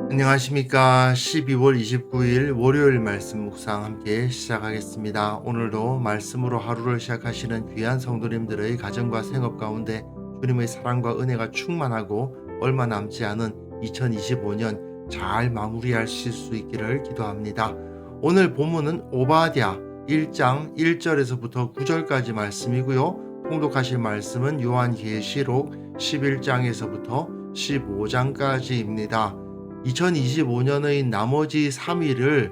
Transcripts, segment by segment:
안녕하십니까. 12월 29일 월요일 말씀 묵상 함께 시작하겠습니다. 오늘도 말씀으로 하루를 시작하시는 귀한 성도님들의 가정과 생업 가운데 주님의 사랑과 은혜가 충만하고 얼마 남지 않은 2025년 잘 마무리하실 수 있기를 기도합니다. 오늘 본문은 오바댜 1장 1절에서부터 9절까지 말씀이고요. 통독하실 말씀은 요한계시록 11장에서부터 15장까지입니다. 2025년의 나머지 3일을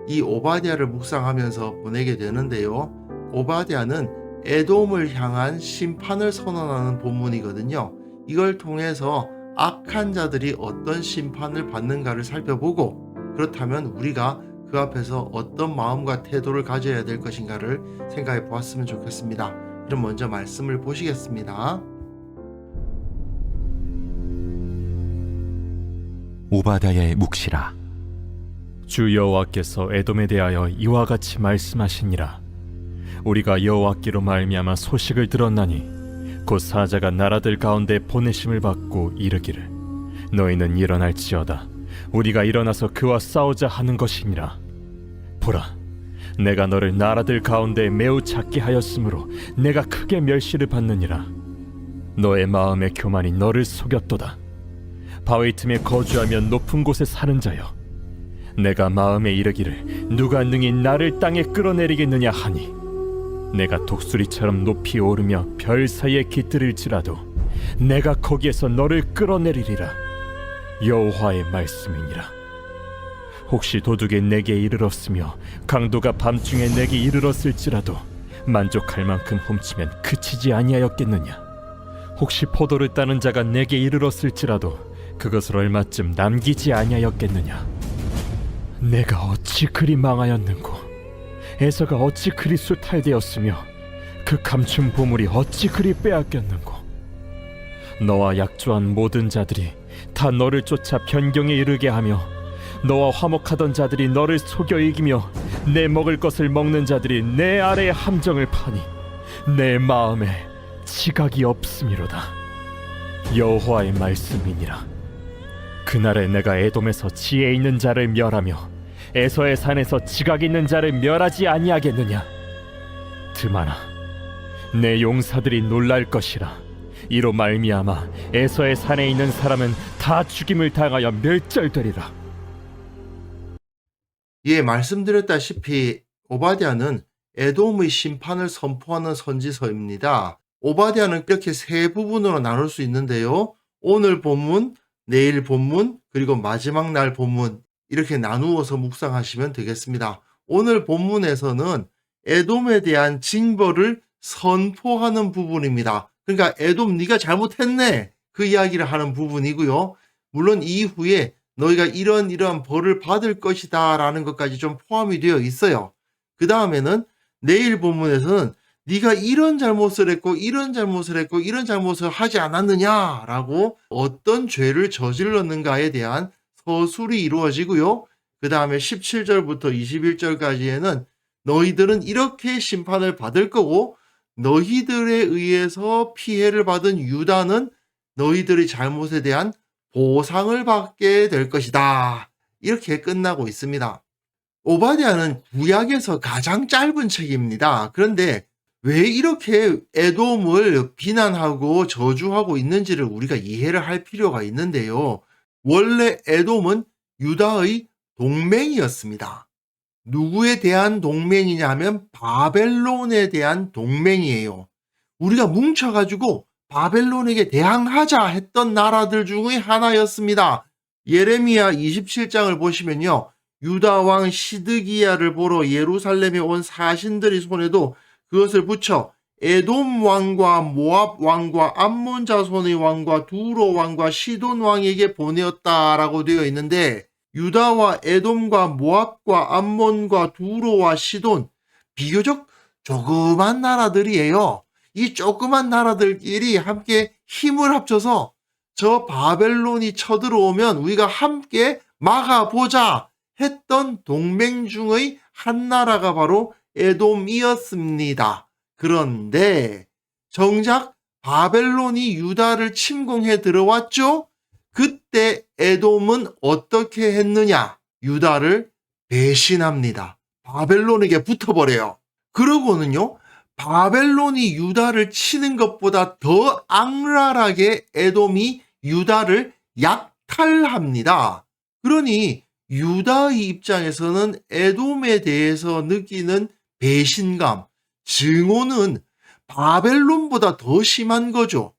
이 오바댜를 묵상하면서 보내게 되는데요. 오바댜는 에돔을 향한 심판을 선언하는 본문이거든요. 이걸 통해서 악한 자들이 어떤 심판을 받는가를 살펴보고, 그렇다면 우리가 그 앞에서 어떤 마음과 태도를 가져야 될 것인가를 생각해 보았으면 좋겠습니다. 그럼 먼저 말씀을 보시겠습니다. 오바댜의 묵시라. 주 여호와께서 에돔에 대하여 이와 같이 말씀하시니라. 우리가 여호와께로 말미암아 소식을 들었나니 곧 사자가 나라들 가운데 보내심을 받고 이르기를 너희는 일어날지어다. 우리가 일어나서 그와 싸우자 하는 것이니라. 보라, 내가 너를 나라들 가운데 매우 작게 하였으므로 내가 크게 멸시를 받느니라. 너의 마음의 교만이 너를 속였도다. 바위 틈에 거주하며 높은 곳에 사는 자여, 내가 마음에 이르기를 누가 능히 나를 땅에 끌어내리겠느냐 하니 내가 독수리처럼 높이 오르며 별 사이에 깃들일지라도 내가 거기에서 너를 끌어내리리라. 여호와의 말씀이니라. 혹시 도둑이 내게 이르렀으며 강도가 밤중에 내게 이르렀을지라도 만족할 만큼 훔치면 그치지 아니하였겠느냐. 혹시 포도를 따는 자가 내게 이르렀을지라도 그것을 얼마쯤 남기지 아니하였겠느냐. 내가 어찌 그리 망하였는고, 에서가 어찌 그리 수탈되었으며 그 감춘 보물이 어찌 그리 빼앗겼는고. 너와 약조한 모든 자들이 다 너를 쫓아 변경에 이르게 하며 너와 화목하던 자들이 너를 속여 이기며 내 먹을 것을 먹는 자들이 내 아래에 함정을 파니 내 마음에 지각이 없음이로다. 여호와의 말씀이니라. 그날에 내가 에돔에서 지혜 있는 자를 멸하며 에서의 산에서 지각 있는 자를 멸하지 아니하겠느냐. 드마나 내 용사들이 놀랄 것이라. 이로 말미암아 에서의 산에 있는 사람은 다 죽임을 당하여 멸절되리라. 예, 말씀드렸다시피 오바댜는 에돔의 심판을 선포하는 선지서입니다. 오바댜는 이렇게 세 부분으로 나눌 수 있는데요. 오늘 본문, 내일 본문, 그리고 마지막 날 본문, 이렇게 나누어서 묵상하시면 되겠습니다. 오늘 본문에서는 에돔에 대한 징벌을 선포하는 부분입니다. 그러니까 에돔 네가 잘못했네, 그 이야기를 하는 부분이고요. 물론 이후에 너희가 이러한 벌을 받을 것이다 라는 것까지 좀 포함이 되어 있어요. 그 다음에는 내일 본문에서는 네가 이런 잘못을 했고 이런 잘못을 했고 이런 잘못을 하지 않았느냐라고 어떤 죄를 저질렀는가에 대한 서술이 이루어지고요. 그 다음에 17절부터 21절까지에는 너희들은 이렇게 심판을 받을 거고 너희들에 의해서 피해를 받은 유다는 너희들의 잘못에 대한 보상을 받게 될 것이다. 이렇게 끝나고 있습니다. 오바댜는 구약에서 가장 짧은 책입니다. 그런데 왜 이렇게 에돔을 비난하고 저주하고 있는지를 우리가 이해를 할 필요가 있는데요. 원래 에돔은 유다의 동맹이었습니다. 누구에 대한 동맹이냐면 바벨론에 대한 동맹이에요. 우리가 뭉쳐가지고 바벨론에게 대항하자 했던 나라들 중의 하나였습니다. 예레미야 27장을 보시면요. 유다 왕 시드기야를 보러 예루살렘에 온 사신들의 손에도 그것을 붙여 에돔 왕과 모압 왕과 암몬 자손의 왕과 두로 왕과 시돈 왕에게 보내었다라고 되어 있는데, 유다와 에돔과 모압과 암몬과 두로와 시돈, 비교적 조그만 나라들이에요. 이 조그만 나라들끼리 함께 힘을 합쳐서 저 바벨론이 쳐들어오면 우리가 함께 막아보자 했던 동맹 중의 한 나라가 바로 에돔이었습니다. 그런데 정작 바벨론이 유다를 침공해 들어왔죠? 그때 에돔은 어떻게 했느냐? 유다를 배신합니다. 바벨론에게 붙어버려요. 그러고는요, 바벨론이 유다를 치는 것보다 더 악랄하게 에돔이 유다를 약탈합니다. 그러니 유다의 입장에서는 에돔에 대해서 느끼는 배신감, 증오는 바벨론보다 더 심한 거죠.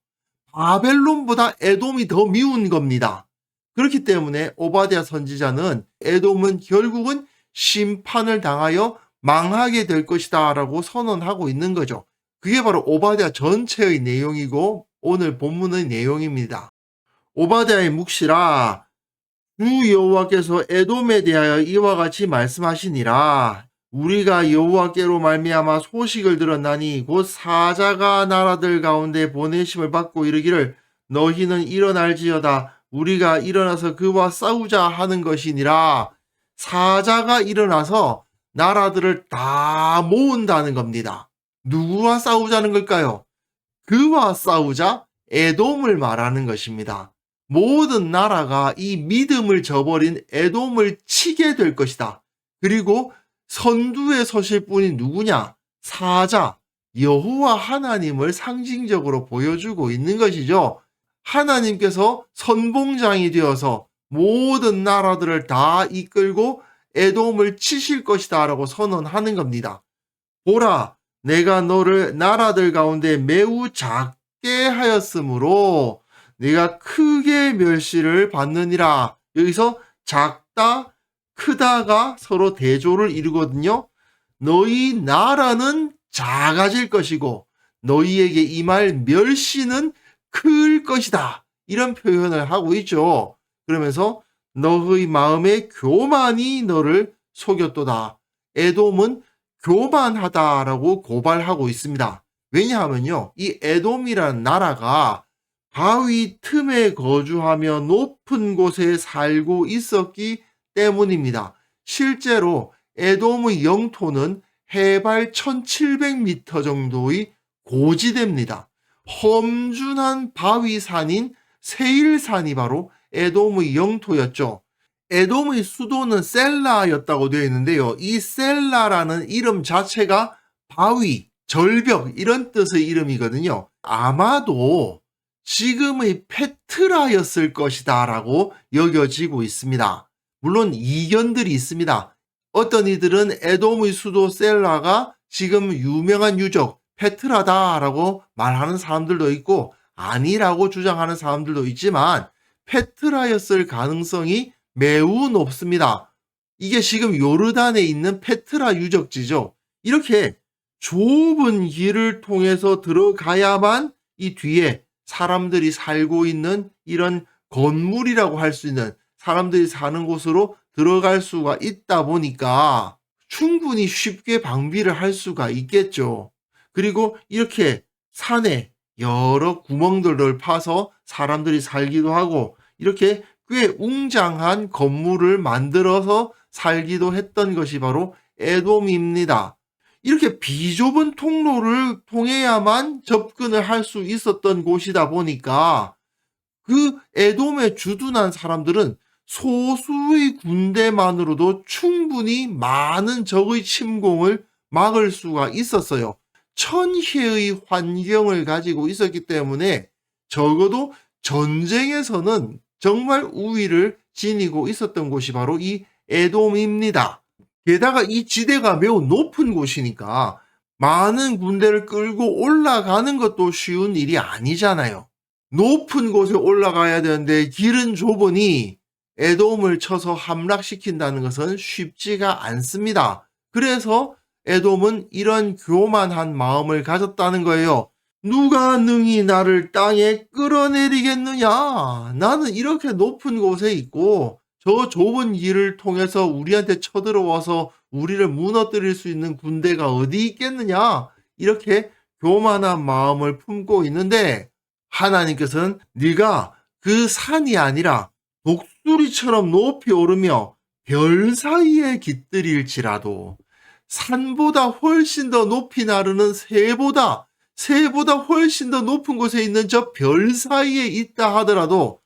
바벨론보다 에돔이 더 미운 겁니다. 그렇기 때문에 오바댜 선지자는 에돔은 결국은 심판을 당하여 망하게 될 것이다 라고 선언하고 있는 거죠. 그게 바로 오바댜 전체의 내용이고 오늘 본문의 내용입니다. 오바댜의 묵시라. 주 여호와께서 에돔에 대하여 이와 같이 말씀하시니라. 우리가 여호와께로 말미암아 소식을 들었나니 곧 사자가 나라들 가운데 보내심을 받고 이르기를 너희는 일어날지어다. 우리가 일어나서 그와 싸우자 하는 것이니라. 사자가 일어나서 나라들을 다 모은다는 겁니다. 누구와 싸우자는 걸까요? 그와 싸우자, 에돔을 말하는 것입니다. 모든 나라가 이 믿음을 저버린 에돔을 치게 될 것이다. 그리고 선두에 서실 분이 누구냐? 사자, 여호와 하나님을 상징적으로 보여주고 있는 것이죠. 하나님께서 선봉장이 되어서 모든 나라들을 다 이끌고 에돔을 치실 것이다 라고 선언하는 겁니다. 보라, 내가 너를 나라들 가운데 매우 작게 하였으므로 네가 크게 멸시를 받느니라. 여기서 작다, 크다가 서로 대조를 이루거든요. 너희 나라는 작아질 것이고 너희에게 임할 멸시는 클 것이다. 이런 표현을 하고 있죠. 그러면서 너의 마음의 교만이 너를 속였도다. 에돔은 교만하다라고 고발하고 있습니다. 왜냐하면요, 이 에돔이라는 나라가 바위 틈에 거주하며 높은 곳에 살고 있었기 때문입니다. 실제로 에돔의 영토는 해발 1700m 정도의 고지대입니다. 험준한 바위산인 세일산이 바로 에돔의 영토였죠. 에돔의 수도는 셀라였다고 되어 있는데요. 이 셀라라는 이름 자체가 바위, 절벽 이런 뜻의 이름이거든요. 아마도 지금의 페트라였을 것이다 라고 여겨지고 있습니다. 물론 이견들이 있습니다. 어떤 이들은 에돔의 수도 셀라가 지금 유명한 유적 페트라다라고 말하는 사람들도 있고 아니라고 주장하는 사람들도 있지만 페트라였을 가능성이 매우 높습니다. 이게 지금 요르단에 있는 페트라 유적지죠. 이렇게 좁은 길을 통해서 들어가야만 이 뒤에 사람들이 살고 있는 이런 건물이라고 할 수 있는 사람들이 사는 곳으로 들어갈 수가 있다 보니까 충분히 쉽게 방비를 할 수가 있겠죠. 그리고 이렇게 산에 여러 구멍들을 파서 사람들이 살기도 하고 이렇게 꽤 웅장한 건물을 만들어서 살기도 했던 것이 바로 에돔입니다. 이렇게 비좁은 통로를 통해야만 접근을 할 수 있었던 곳이다 보니까 그 에돔에 주둔한 사람들은 소수의 군대만으로도 충분히 많은 적의 침공을 막을 수가 있었어요. 천혜의 환경을 가지고 있었기 때문에 적어도 전쟁에서는 정말 우위를 지니고 있었던 곳이 바로 이 에돔입니다. 게다가 이 지대가 매우 높은 곳이니까 많은 군대를 끌고 올라가는 것도 쉬운 일이 아니잖아요. 높은 곳에 올라가야 되는데 길은 좁으니 에돔을 쳐서 함락시킨다는 것은 쉽지가 않습니다. 그래서 에돔은 이런 교만한 마음을 가졌다는 거예요. 누가 능히 나를 땅에 끌어내리겠느냐? 나는 이렇게 높은 곳에 있고 저 좁은 길을 통해서 우리한테 쳐들어와서 우리를 무너뜨릴 수 있는 군대가 어디 있겠느냐? 이렇게 교만한 마음을 품고 있는데 하나님께서는 네가 그 산이 아니라 독수리처럼 높이 오르며 별 사이에 깃들일지라도 산보다 훨씬 더 높이 나르는 새보다 훨씬 더 높은 곳에 있는 저 별 사이에 있다 하더라도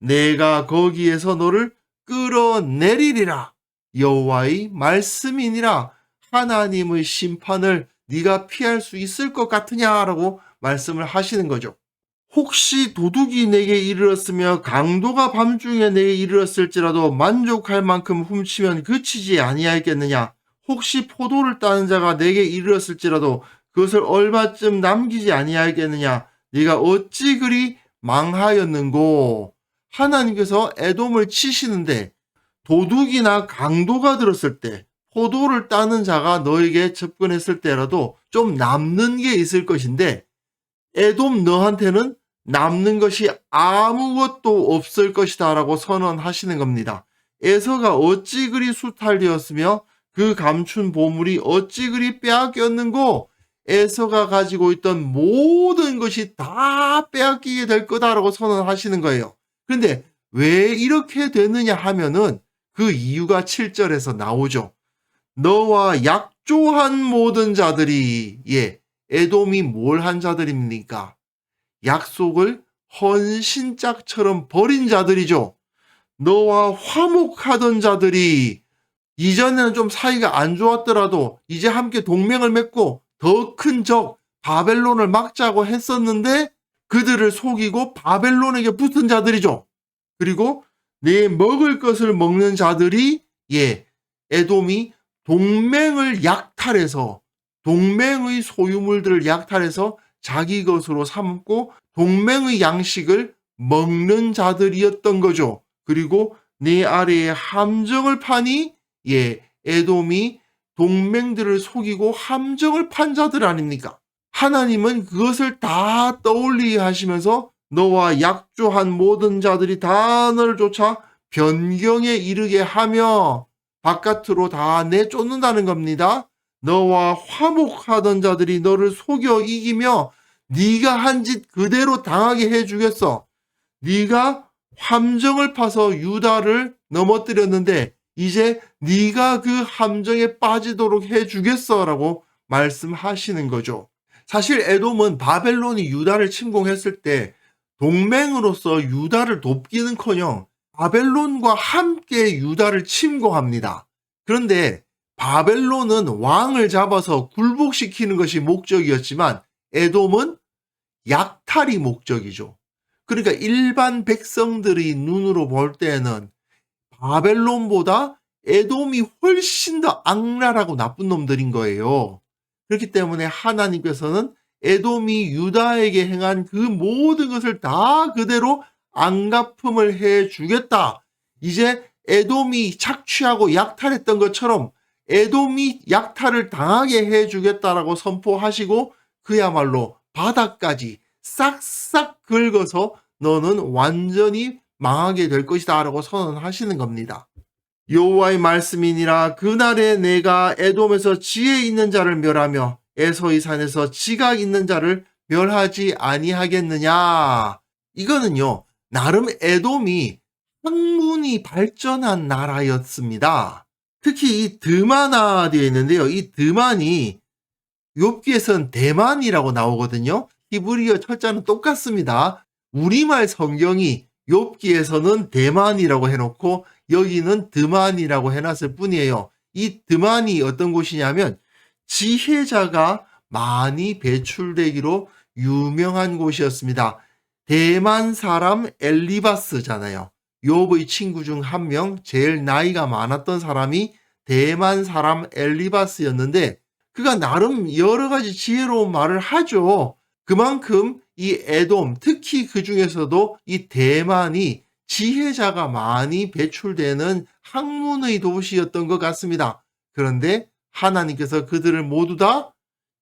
내가 거기에서 너를 끌어내리리라. 여호와의 말씀이니라. 하나님의 심판을 네가 피할 수 있을 것 같으냐라고 말씀을 하시는 거죠. 혹시 도둑이 내게 이르렀으며 강도가 밤중에 내게 이르렀을지라도 만족할 만큼 훔치면 그치지 아니하겠느냐. 혹시 포도를 따는 자가 내게 이르렀을지라도 그것을 얼마쯤 남기지 아니하겠느냐. 네가 어찌 그리 망하였는고. 하나님께서 에돔을 치시는데 도둑이나 강도가 들었을 때, 포도를 따는 자가 너에게 접근했을 때라도 좀 남는 게 있을 것인데 에돔 너한테는 남는 것이 아무것도 없을 것이다 라고 선언하시는 겁니다. 에서가 어찌 그리 수탈되었으며 그 감춘 보물이 어찌 그리 빼앗겼는고. 에서가 가지고 있던 모든 것이 다 빼앗기게 될 거다라고 선언하시는 거예요. 그런데 왜 이렇게 되느냐 하면은 그 이유가 7절에서 나오죠. 너와 약조한 모든 자들이, 에돔이 뭘 한 자들입니까? 약속을 헌신짝처럼 버린 자들이죠. 너와 화목하던 자들이, 이전에는 좀 사이가 안 좋았더라도 이제 함께 동맹을 맺고 더 큰 적 바벨론을 막자고 했었는데 그들을 속이고 바벨론에게 붙은 자들이죠. 그리고 내 먹을 것을 먹는 자들이, 에돔이 동맹을 약탈해서, 동맹의 소유물들을 약탈해서 자기 것으로 삼고 동맹의 양식을 먹는 자들이었던 거죠. 그리고 내 아래에 함정을 파니, 에돔이 동맹들을 속이고 함정을 판 자들 아닙니까? 하나님은 그것을 다 떠올리게 하시면서 너와 약조한 모든 자들이 다 너를 쫓아 변경에 이르게 하며 바깥으로 다 내쫓는다는 겁니다. 너와 화목하던 자들이 너를 속여 이기며 네가 한 짓 그대로 당하게 해주겠어. 네가 함정을 파서 유다를 넘어뜨렸는데 이제 네가 그 함정에 빠지도록 해주겠어라고 말씀하시는 거죠. 사실 에돔은 바벨론이 유다를 침공했을 때 동맹으로서 유다를 돕기는커녕 바벨론과 함께 유다를 침공합니다. 그런데 바벨론은 왕을 잡아서 굴복시키는 것이 목적이었지만 에돔은 약탈이 목적이죠. 그러니까 일반 백성들의 눈으로 볼 때는 바벨론보다 에돔이 훨씬 더 악랄하고 나쁜 놈들인 거예요. 그렇기 때문에 하나님께서는 에돔이 유다에게 행한 그 모든 것을 다 그대로 안갚음을 해주겠다. 이제 에돔이 착취하고 약탈했던 것처럼 에돔이 약탈을 당하게 해주겠다라고 선포하시고 그야말로 바닥까지 싹싹 긁어서 너는 완전히 망하게 될 것이다 라고 선언하시는 겁니다. 여호와의 말씀이니라. 그날에 내가 에돔에서 지혜 있는 자를 멸하며 에서의 산에서 지각 있는 자를 멸하지 아니하겠느냐. 이거는요, 나름 에돔이 학문이 발전한 나라였습니다. 특히 이 드마나 되어 있는데요. 이 드만이 욥기에서는 대만이라고 나오거든요. 히브리어 철자는 똑같습니다. 우리말 성경이 욥기에서는 대만이라고 해놓고 여기는 드만이라고 해놨을 뿐이에요. 이 드만이 어떤 곳이냐면 지혜자가 많이 배출되기로 유명한 곳이었습니다. 대만 사람 엘리바스잖아요. 욥의 친구 중 한 명, 제일 나이가 많았던 사람이 대만 사람 엘리바스였는데 그가 나름 여러 가지 지혜로운 말을 하죠. 그만큼 이 에돔, 특히 그 중에서도 이 대만이 지혜자가 많이 배출되는 학문의 도시였던 것 같습니다. 그런데 하나님께서 그들을 모두 다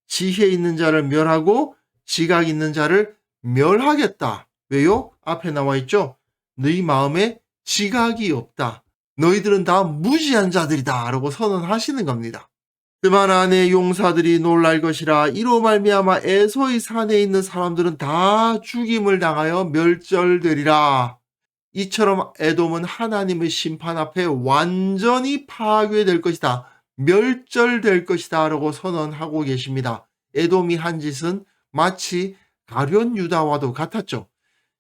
지혜 있는 자를 멸하고 지각 있는 자를 멸하겠다. 왜요? 앞에 나와 있죠. 너희 마음에 지각이 없다. 너희들은 다 무지한 자들이다 라고 선언하시는 겁니다. 드마나 내 용사들이 놀랄 것이라. 이로 말미암아 에서의 산에 있는 사람들은 다 죽임을 당하여 멸절되리라. 이처럼 에돔은 하나님의 심판 앞에 완전히 파괴될 것이다. 멸절될 것이다 라고 선언하고 계십니다. 에돔이 한 짓은 마치 가룟 유다와도 같았죠.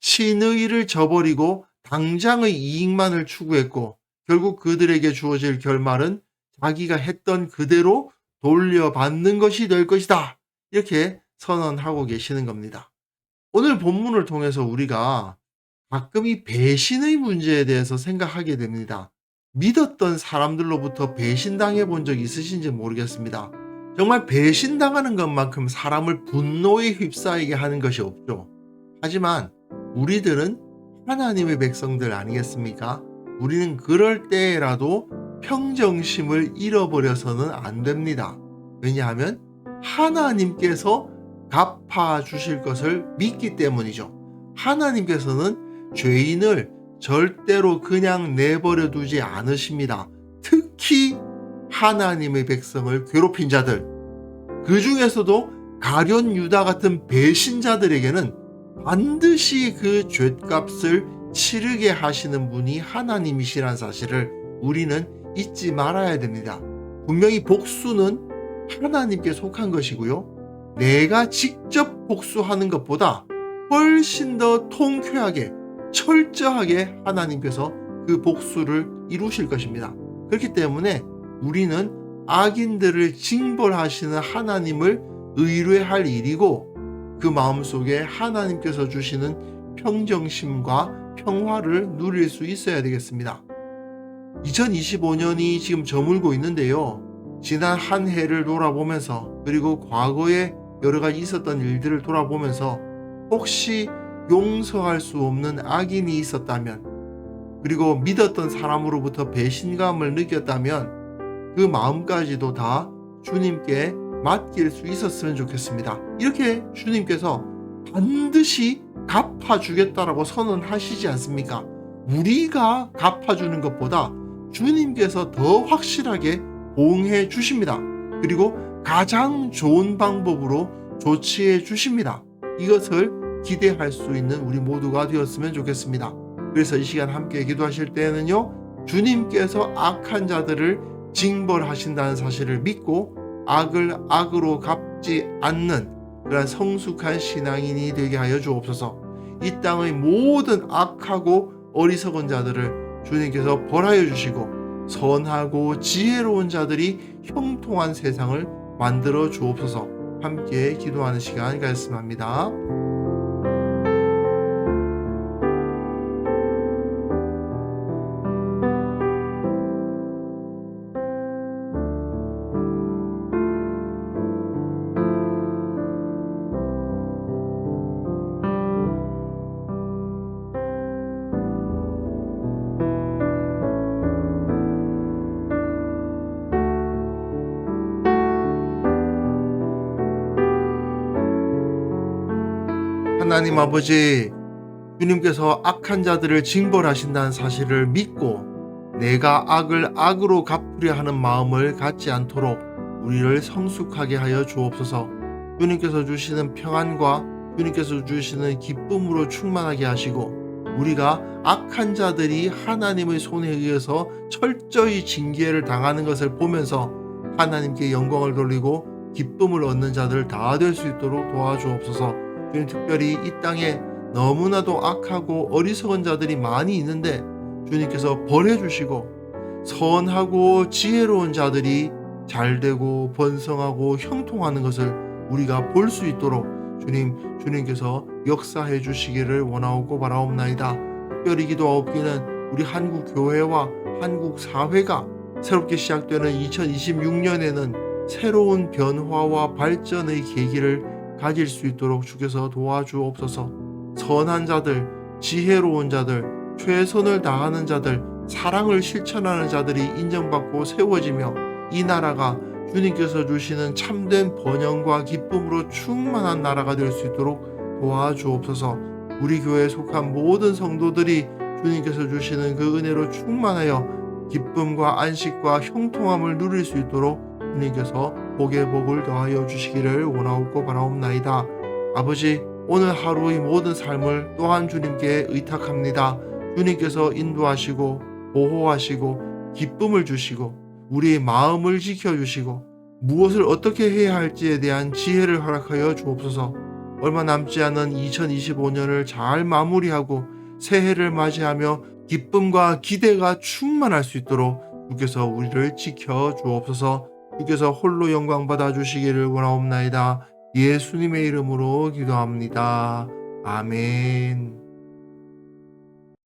신의 일을 저버리고 당장의 이익만을 추구했고 결국 그들에게 주어질 결말은 자기가 했던 그대로 돌려받는 것이 될 것이다. 이렇게 선언하고 계시는 겁니다. 오늘 본문을 통해서 우리가 가끔 이 배신의 문제에 대해서 생각하게 됩니다. 믿었던 사람들로부터 배신당해 본 적 있으신지 모르겠습니다. 정말 배신당하는 것만큼 사람을 분노에 휩싸이게 하는 것이 없죠. 하지만 우리들은 하나님의 백성들 아니겠습니까? 우리는 그럴 때라도 평정심을 잃어버려서는 안 됩니다. 왜냐하면 하나님께서 갚아주실 것을 믿기 때문이죠. 하나님께서는 죄인을 절대로 그냥 내버려 두지 않으십니다. 특히 하나님의 백성을 괴롭힌 자들, 그 중에서도 가룟 유다 같은 배신자들에게는 반드시 그 죗값을 치르게 하시는 분이 하나님이시라는 사실을 우리는 잊지 말아야 됩니다. 분명히 복수는 하나님께 속한 것이고요. 내가 직접 복수하는 것보다 훨씬 더 통쾌하게 철저하게 하나님께서 그 복수를 이루실 것입니다. 그렇기 때문에 우리는 악인들을 징벌하시는 하나님을 의뢰할 일이고 그 마음속에 하나님께서 주시는 평정심과 평화를 누릴 수 있어야 되겠습니다. 2025년이 지금 저물고 있는데요. 지난 한 해를 돌아보면서 그리고 과거에 여러 가지 있었던 일들을 돌아보면서 혹시 용서할 수 없는 악인이 있었다면 그리고 믿었던 사람으로부터 배신감을 느꼈다면 그 마음까지도 다 주님께 맡길 수 있었으면 좋겠습니다. 이렇게 주님께서 반드시 갚아주겠다라고 선언하시지 않습니까? 우리가 갚아주는 것보다 주님께서 더 확실하게 보응해 주십니다. 그리고 가장 좋은 방법으로 조치해 주십니다. 이것을 기대할 수 있는 우리 모두가 되었으면 좋겠습니다. 그래서 이 시간 함께 기도하실 때에는요, 주님께서 악한 자들을 징벌하신다는 사실을 믿고 악을 악으로 갚지 않는 그런 성숙한 신앙인이 되게 하여 주옵소서. 이 땅의 모든 악하고 어리석은 자들을 주님께서 벌하여 주시고 선하고 지혜로운 자들이 형통한 세상을 만들어 주옵소서. 함께 기도하는 시간 가졌으면 합니다. 하나님 아버지, 주님께서 악한 자들을 징벌하신다는 사실을 믿고 내가 악을 악으로 갚으려 하는 마음을 갖지 않도록 우리를 성숙하게 하여 주옵소서. 주님께서 주시는 평안과 주님께서 주시는 기쁨으로 충만하게 하시고 우리가 악한 자들이 하나님의 손에 의해서 철저히 징계를 당하는 것을 보면서 하나님께 영광을 돌리고 기쁨을 얻는 자들 다 될 수 있도록 도와주옵소서. 주님, 특별히 이 땅에 너무나도 악하고 어리석은 자들이 많이 있는데 주님께서 벌해주시고 선하고 지혜로운 자들이 잘되고 번성하고 형통하는 것을 우리가 볼 수 있도록 주님께서 역사해 주시기를 원하옵고 바라옵나이다. 특별히 기도하옵기는 우리 한국 교회와 한국 사회가 새롭게 시작되는 2026년에는 새로운 변화와 발전의 계기를 가질 수 있도록 주께서 도와주옵소서. 선한 자들, 지혜로운 자들, 최선을 다하는 자들, 사랑을 실천하는 자들이 인정받고 세워지며 이 나라가 주님께서 주시는 참된 번영과 기쁨으로 충만한 나라가 될 수 있도록 도와주옵소서. 우리 교회에 속한 모든 성도들이 주님께서 주시는 그 은혜로 충만하여 기쁨과 안식과 형통함을 누릴 수 있도록 주님께서 복의 복을 더하여 주시기를 원하옵고 바라옵나이다. 아버지, 오늘 하루의 모든 삶을 또한 주님께 의탁합니다. 주님께서 인도하시고 보호하시고 기쁨을 주시고 우리의 마음을 지켜주시고 무엇을 어떻게 해야 할지에 대한 지혜를 허락하여 주옵소서. 얼마 남지 않은 2025년을 잘 마무리하고 새해를 맞이하며 기쁨과 기대가 충만할 수 있도록 주께서 우리를 지켜 주옵소서. 주께서 홀로 영광 받아 주시기를 원하옵나이다. 예수님의 이름으로 기도합니다. 아멘.